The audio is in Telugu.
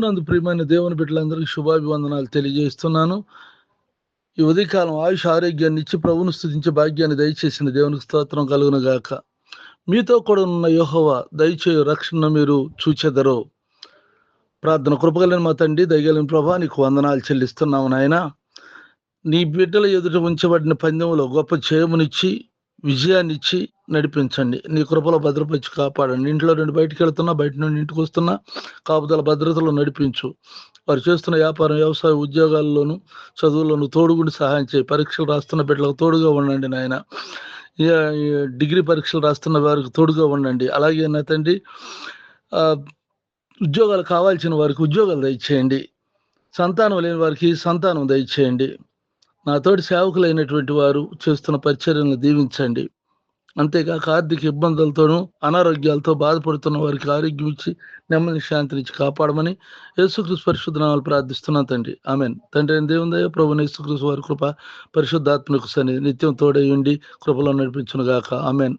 నందు ప్రియమైన దేవుని బిడ్డలందరికీ శుభాభివందనాలు తెలియజేస్తున్నాను. ఈ ఉదయకాలం ఆయుష్ ఆరోగ్యాన్ని ఇచ్చి ప్రభువును స్తుతించే భాగ్యాన్ని దయచేసిన దేవునికి స్తోత్రం కలుగును గాక. మీతో కూడా ఉన్న యెహోవా దయచేయు రక్షణ మీరు చూచెదరో. ప్రార్థన. కృపగలిగిన మా తండ్రి, దయగలిగిన ప్రభా, నీకు వందనాలు చెల్లిస్తున్నాము నాయన. నీ బిడ్డల ఎదుట ఉంచబడిన పందెంలో గొప్ప జయమునిచ్చి విజయాన్నిచ్చి నడిపించండి. నీ కృపలో భద్రపరిచి కాపాడండి. ఇంట్లో నుండి బయటికి వెళ్తున్నా, బయట నుండి ఇంటికి వస్తున్నా కాపుదల భద్రతలో నడిపించు. వారు చేస్తున్న వ్యాపారం, వ్యవసాయ, ఉద్యోగాల్లోనూ చదువుల్లోనూ తోడుగుండి సహాయం చేయి. పరీక్షలు రాస్తున్న బిడ్డలకు తోడుగా ఉండండి నాయన. డిగ్రీ పరీక్షలు రాస్తున్న వారికి తోడుగా ఉండండి. అలాగే నా తండ్రి, ఉద్యోగాలు కావాల్సిన వారికి ఉద్యోగాలు దయచేయండి. సంతానం లేని వారికి సంతానం దయచేయండి. నాతోటి సేవకులైనటువంటి వారు చేస్తున్న పరిచర్యలను దీవించండి. అంతేకాక ఆర్థిక ఇబ్బందులతోనూ అనారోగ్యాలతో బాధపడుతున్న వారికి ఆరోగ్యం ఇచ్చి నెమ్మది శాంతినిచ్చి కాపాడమని యేసుక్రీస్తు పరిశుద్ధ నామములో ప్రార్థిస్తున్నాను తండ్రి. ఆమెన్. తండ్రి అయిన దేవుని దయ, ప్రభువైన యేసుక్రీస్తు వారి కృప, పరిశుద్ధాత్మకు సన్నిధి నిత్యం తోడై ఉండి కృపలో నడిపించును గాక. ఆమెన్.